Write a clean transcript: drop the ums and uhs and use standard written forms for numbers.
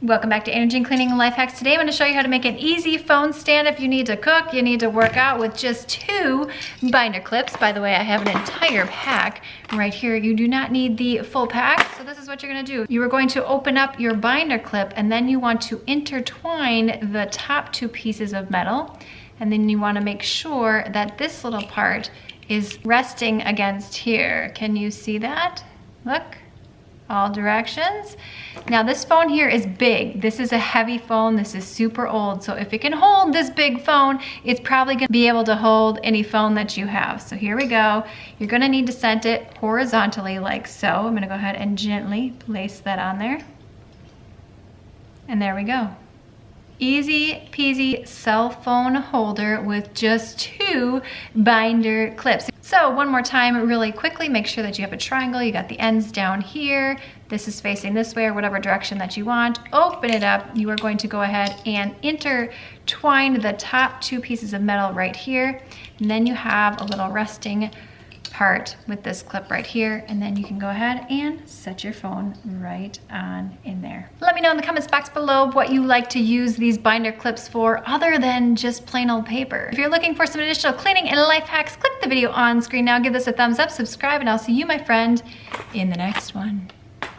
Welcome back to Energy Cleaning and Life Hacks. Today I'm going to show you how to make an easy phone stand if you need to cook, you need to work out with just 2 binder clips. By the way, I have an entire pack right here. You do not need the full pack. So this is what you're going to do. You are going to open up your binder clip and then you want to intertwine the top 2 pieces of metal. And then you want to make sure that this little part is resting against here. Can you see that? Look. All directions. Now this phone here is big. This is a heavy phone. This is super old. So if it can hold this big phone, it's probably gonna be able to hold any phone that you have. So here we go. You're gonna need to set it horizontally like so. I'm gonna go ahead and gently place that on there. And there we go. Easy peasy cell phone holder with just 2 binder clips. So one more time really quickly, make sure that you have a triangle. You got the ends down here. This is facing this way or whatever direction that you want. Open it up. You are going to go ahead and intertwine the top 2 pieces of metal right here. And then you have a little resting part with this clip right here, and then you can go ahead and set your phone right on in there. Let me know in the comments box below what you like to use these binder clips for other than just plain old paper. If you're looking for some additional cleaning and life hacks, click the video on screen now, give this a thumbs up, subscribe, and I'll see you, my friend, in the next one.